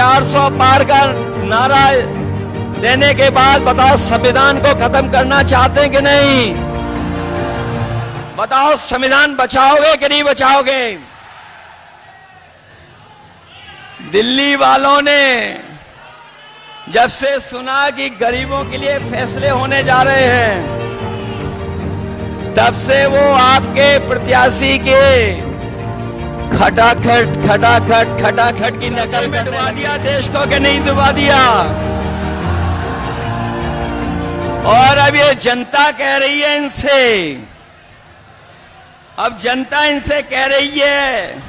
400 पार का नारा देने के बाद बताओ संविधान को खत्म करना चाहते हैं कि नहीं? बताओ संविधान बचाओगे कि नहीं बचाओगे? दिल्ली वालों ने जब से सुना कि गरीबों के लिए फैसले होने जा रहे हैं, तब से वो आपके प्रत्याशी के खटाखट की नजर में डुबा दिया देश को कि नहीं डुबा दिया। और अब ये जनता कह रही है इनसे, अब जनता इनसे कह रही है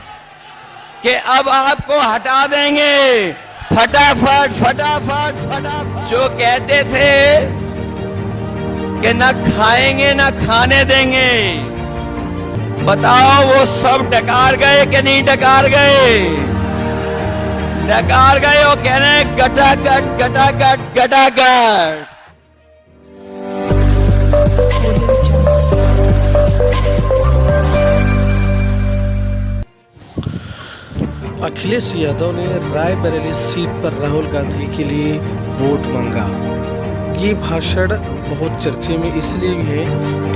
कि अब आपको हटा देंगे फटाफट फटाफट फटाफट। जो कहते थे कि न खाएंगे न खाने देंगे, बताओ वो सब डकार गए कि नहीं डकार गए? डकार गए। वो कह रहे हैं गटागट गटागट गटागट। अखिलेश यादव ने रायबरेली सीट पर राहुल गांधी के लिए वोट मांगा। ये भाषण बहुत चर्चे में इसलिए भी है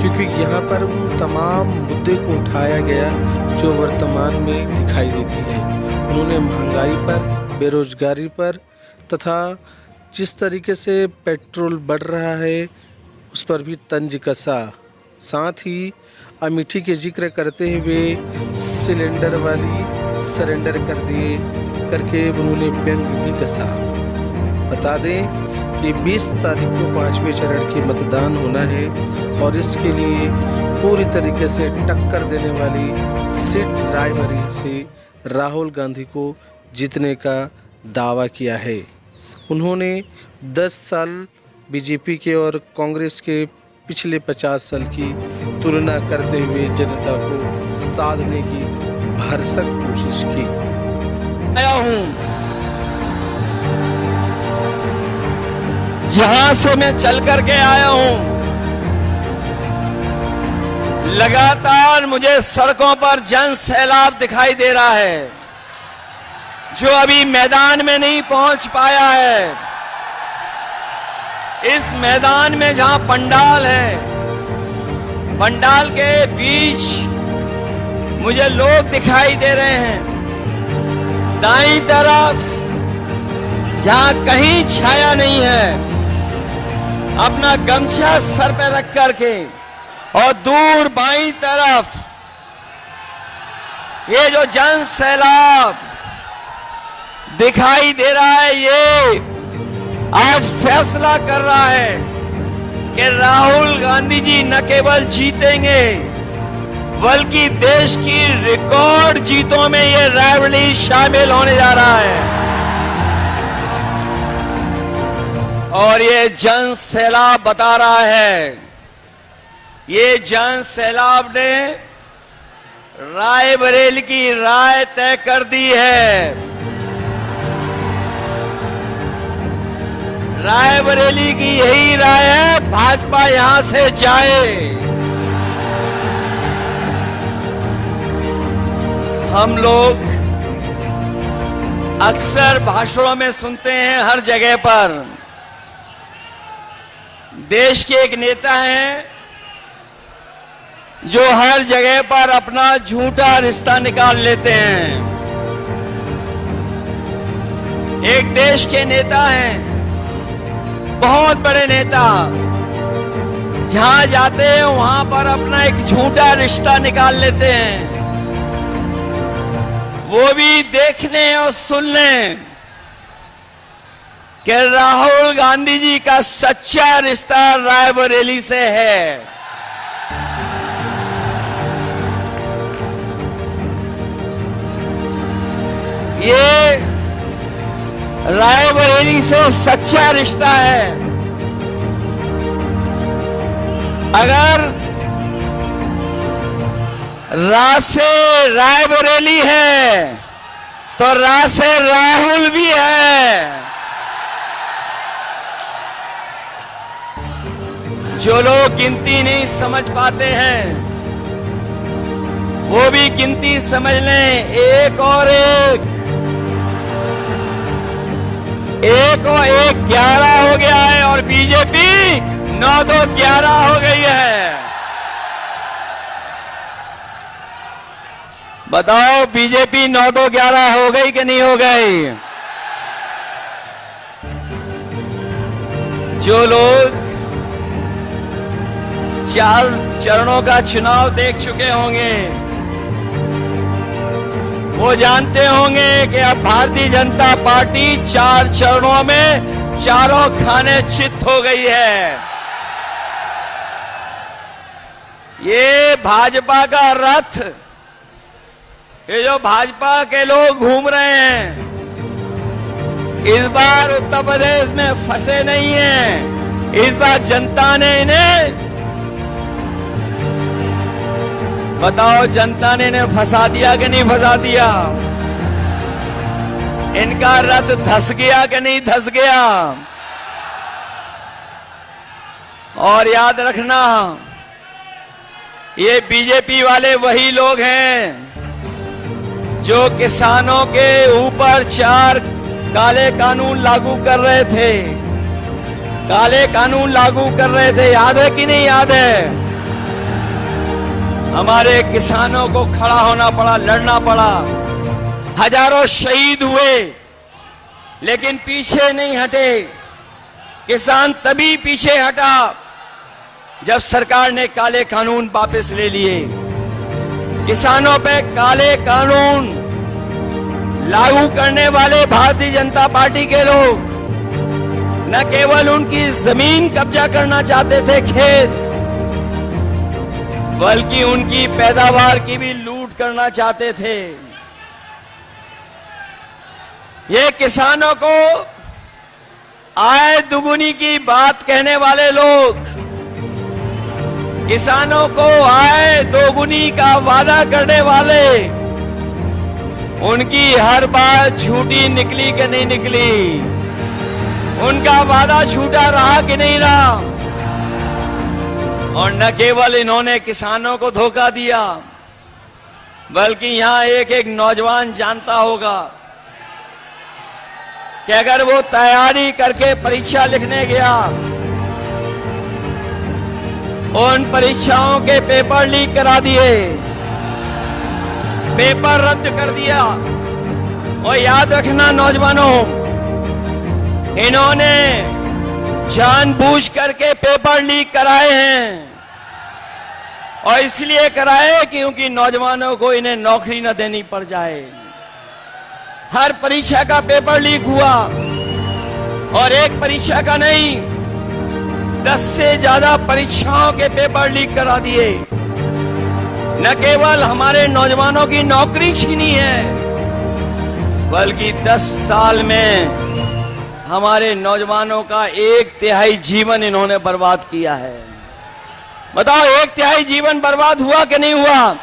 क्योंकि यहाँ पर उन तमाम मुद्दे को उठाया गया जो वर्तमान में दिखाई देती है। उन्होंने महंगाई पर, बेरोजगारी पर तथा जिस तरीके से पेट्रोल बढ़ रहा है उस पर भी तंज कसा। साथ ही अमेठी के जिक्र करते हुए सिलेंडर वाली सरेंडर कर दिए करके उन्होंने व्यंग भी कसा। बता दें कि 20 तारीख को 5वें चरण की मतदान होना है और इसके लिए पूरी तरीके से टक्कर देने वाली सीट रायबरेली से राहुल गांधी को जीतने का दावा किया है। उन्होंने 10 साल बीजेपी के और कांग्रेस के पिछले 50 साल की तुलना करते हुए जनता को साधने की भरसक कोशिश की। आया हूं जहां से मैं चल करके आया हूं, लगातार मुझे सड़कों पर जन सैलाब दिखाई दे रहा है जो अभी मैदान में नहीं पहुंच पाया है। इस मैदान में जहां पंडाल है, पंडाल के बीच मुझे लोग दिखाई दे रहे हैं। दाईं तरफ जहां कहीं छाया नहीं है, अपना गमछा सर पे रख करके, और दूर बाईं तरफ ये जो जन सैलाब दिखाई दे रहा है, ये आज फैसला कर रहा है कि राहुल गांधी जी न केवल जीतेंगे बल्कि देश की रिकॉर्ड जीतों में ये रायबरेली शामिल होने जा रहा है। और ये जन सैलाब बता रहा है, ये जन सैलाब ने रायबरेली की राय तय कर दी है। रायबरेली की यही राय है, भाजपा यहां से जाए। हम लोग अक्सर भाषणों में सुनते हैं हर जगह पर, देश के एक नेता हैं जो हर जगह पर अपना झूठा रिश्ता निकाल लेते हैं। एक देश के नेता हैं, बहुत बड़े नेता, जहां जाते हैं वहां पर अपना एक झूठा रिश्ता निकाल लेते हैं। वो भी देखने और सुनने कि राहुल गांधी जी का सच्चा रिश्ता रायबरेली से है। ये रायबरेली से सच्चा रिश्ता है। अगर रा से रायबरेली है तो रा से राहुल भी है। जो लोग गिनती नहीं समझ पाते हैं वो भी गिनती समझ लें, एक और एक 1 और 1 11 हो गया है और बीजेपी 9-2 11 हो गई है। बताओ बीजेपी 9-2 11 हो गई कि नहीं हो गई? जो लोग 4 चरणों का चुनाव देख चुके होंगे वो जानते होंगे कि अब भारतीय जनता पार्टी 4 चरणों में चारों खाने चित हो गई है। ये भाजपा का रथ, ये जो भाजपा के लोग घूम रहे हैं, इस बार उत्तर प्रदेश में फंसे नहीं हैं। इस बार जनता ने इन्हें, बताओ जनता ने इन्हें फंसा दिया कि नहीं फंसा दिया? इनका रथ धस गया कि नहीं धस गया? और याद रखना, ये बीजेपी वाले वही लोग हैं जो किसानों के ऊपर 4 काले कानून लागू कर रहे थे। काले कानून लागू कर रहे थे, याद है कि नहीं याद है? हमारे किसानों को खड़ा होना पड़ा, लड़ना पड़ा, हजारों शहीद हुए, लेकिन पीछे नहीं हटे। किसान तभी पीछे हटा जब सरकार ने काले कानून वापस ले लिए। किसानों पे काले कानून लागू करने वाले भारतीय जनता पार्टी के लोग न केवल उनकी जमीन कब्जा करना चाहते थे, खेत, बल्कि उनकी पैदावार की भी लूट करना चाहते थे। ये किसानों को आय दुगुनी की बात कहने वाले लोग, किसानों को आय दोगुनी का वादा करने वाले, उनकी हर बात झूठी निकली कि नहीं निकली? उनका वादा झूठा रहा कि नहीं रहा? और न केवल इन्होंने किसानों को धोखा दिया, बल्कि यहां एक नौजवान जानता होगा कि अगर वो तैयारी करके परीक्षा लिखने गया, उन परीक्षाओं के पेपर लीक करा दिए, पेपर रद्द कर दिया। और याद रखना नौजवानों, इन्होंने जानबूझ करके पेपर लीक कराए हैं, और इसलिए कराए क्योंकि नौजवानों को इन्हें नौकरी न देनी पड़ जाए। हर परीक्षा का पेपर लीक हुआ, और एक परीक्षा का नहीं, 10 से ज्यादा परीक्षाओं के पेपर लीक करा दिए। न केवल हमारे नौजवानों की नौकरी छीनी है, बल्कि 10 साल में हमारे नौजवानों का 1/3 जीवन इन्होंने बर्बाद किया है। बताओ 1/3 जीवन बर्बाद हुआ कि नहीं हुआ?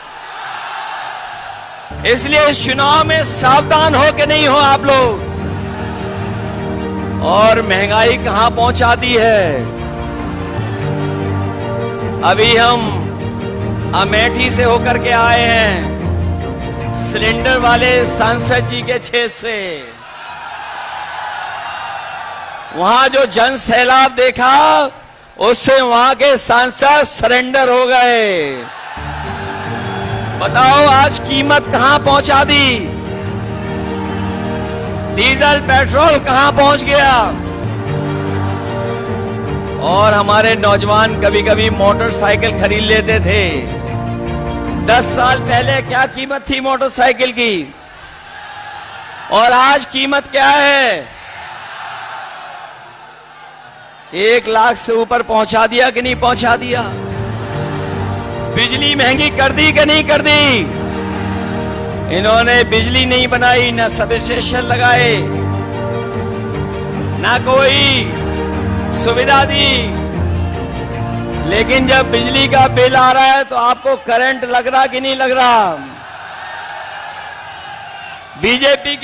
इसलिए इस चुनाव में सावधान हो कि नहीं हो आप लोग? और महंगाई कहां पहुंचा दी है? अभी हम अमेठी से होकर के आए हैं, सिलेंडर वाले सांसद जी के क्षेत्र से। वहां जो जन सैलाब देखा, उससे वहां के सांसद सरेंडर हो गए। बताओ आज कीमत कहां पहुंचा दी? डीजल पेट्रोल कहां पहुंच गया? और हमारे नौजवान कभी कभी मोटरसाइकिल खरीद लेते थे। 10 साल पहले क्या कीमत थी मोटरसाइकिल की, और आज कीमत क्या है? 1 लाख से ऊपर पहुंचा दिया कि नहीं पहुंचा दिया? बिजली महंगी कर दी कि नहीं कर दी? इन्होंने बिजली नहीं बनाई, ना सब स्टेशन लगाए, ना कोई सुविधा दी। लेकिन जब बिजली का बिल आ रहा है तो आपको करंट लग रहा कि नहीं लग रहा? बीजेपी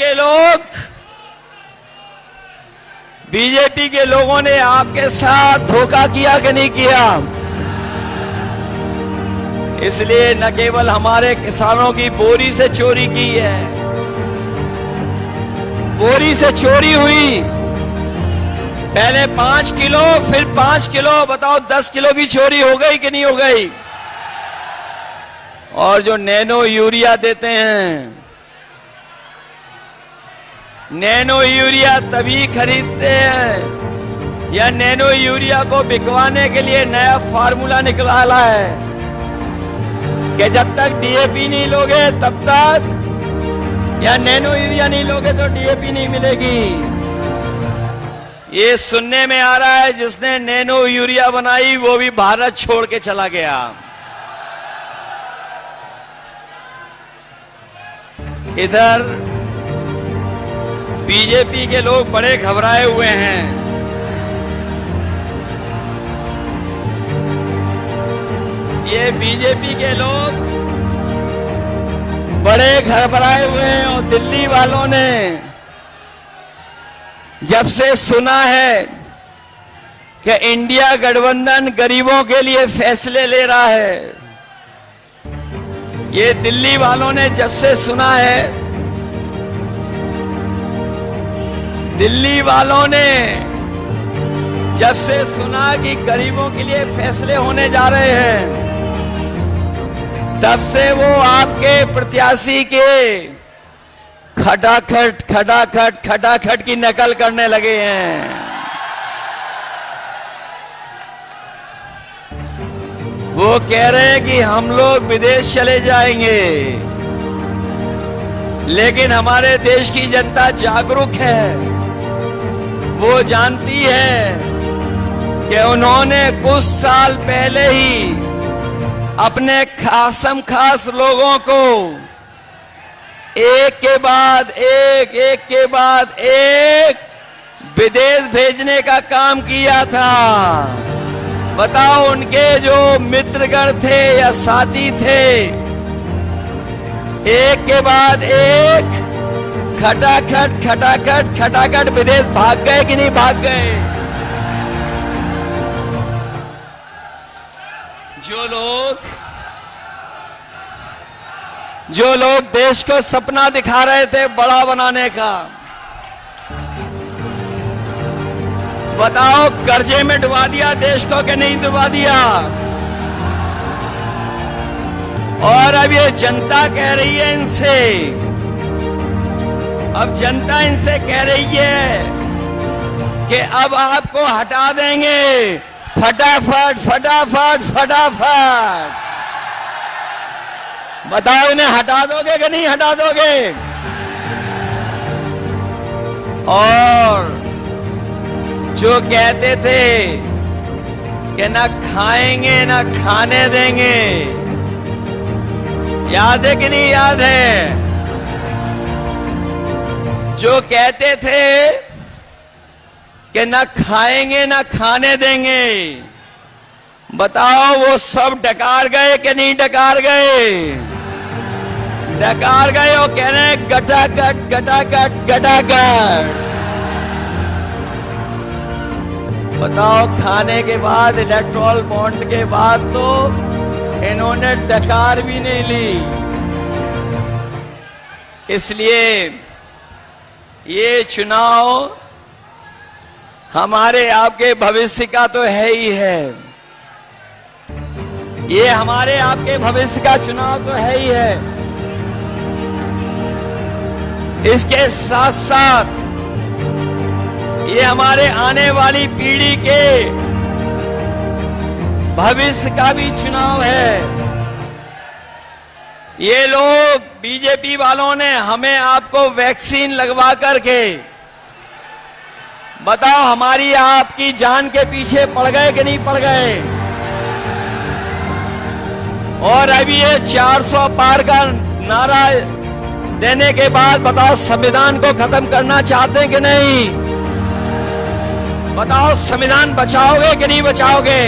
के लोगों ने आपके साथ धोखा किया कि नहीं किया? इसलिए न केवल हमारे किसानों की बोरी से चोरी की है, बोरी से चोरी हुई, पहले 5 किलो, फिर 5 किलो, बताओ 10 किलो की चोरी हो गई कि नहीं हो गई? और जो नैनो यूरिया देते हैं, नैनो यूरिया तभी खरीदते हैं या नैनो यूरिया को बिकवाने के लिए नया फार्मूला निकाला है कि जब तक डीएपी नहीं लोगे तब तक, या नैनो यूरिया नहीं लोगे तो डीएपी नहीं मिलेगी। ये सुनने में आ रहा है जिसने नैनो यूरिया बनाई वो भी भारत छोड़ के चला गया। इधर बीजेपी के लोग बड़े घबराए हुए हैं। ये बीजेपी के लोग बड़े घबराए हुए हैं और दिल्ली वालों ने जब से सुना है कि इंडिया गठबंधन गरीबों के लिए फैसले ले रहा है, ये दिल्ली वालों ने जब से सुना है, दिल्ली वालों ने जब से सुना कि गरीबों के लिए फैसले होने जा रहे हैं, तब से वो आपके प्रत्याशी के खटाखट खटाखट खटाखट की नकल करने लगे हैं। वो कह रहे हैं कि हम लोग विदेश चले जाएंगे, लेकिन हमारे देश की जनता जागरूक है। वो जानती है कि उन्होंने कुछ साल पहले ही अपने खासम खास लोगों को एक के बाद एक, एक के बाद एक विदेश भेजने का काम किया था। बताओ, उनके जो मित्रगण थे या साथी थे, एक के बाद एक खटाखट खटाखट खटाखट विदेश भाग गए कि नहीं भाग गए? जो लोग देश को सपना दिखा रहे थे बड़ा बनाने का, बताओ कर्जे में डुबा दिया देश को कि नहीं डुबा दिया? और अब ये जनता कह रही है इनसे, अब जनता इनसे कह रही है कि अब आपको हटा देंगे फटाफट फटाफट फटाफट। बताओ इन्हें हटा दोगे कि नहीं हटा दोगे? और जो कहते थे कि ना खाएंगे ना खाने देंगे, याद है कि नहीं याद है? जो कहते थे कि ना खाएंगे ना खाने देंगे, बताओ वो सब डकार गए कि नहीं डकार गए? डकार गए और कह रहे हैं गटागट गटागट गटागट। बताओ, खाने के बाद, इलेक्ट्रॉल बॉन्ड के बाद तो इन्होंने डकार भी नहीं ली। इसलिए ये चुनाव हमारे आपके भविष्य का तो है ही है। ये हमारे आपके भविष्य का चुनाव तो है ही है। इसके साथ साथ ये हमारे आने वाली पीढ़ी के भविष्य का भी चुनाव है। ये लोग बीजेपी वालों ने हमें आपको वैक्सीन लगवा करके, बताओ हमारी आपकी जान के पीछे पड़ गए कि नहीं पड़ गए? और अभी ये 400 पार का नारा देने के बाद बताओ संविधान को खत्म करना चाहते हैं कि नहीं? बताओ संविधान बचाओगे कि नहीं बचाओगे?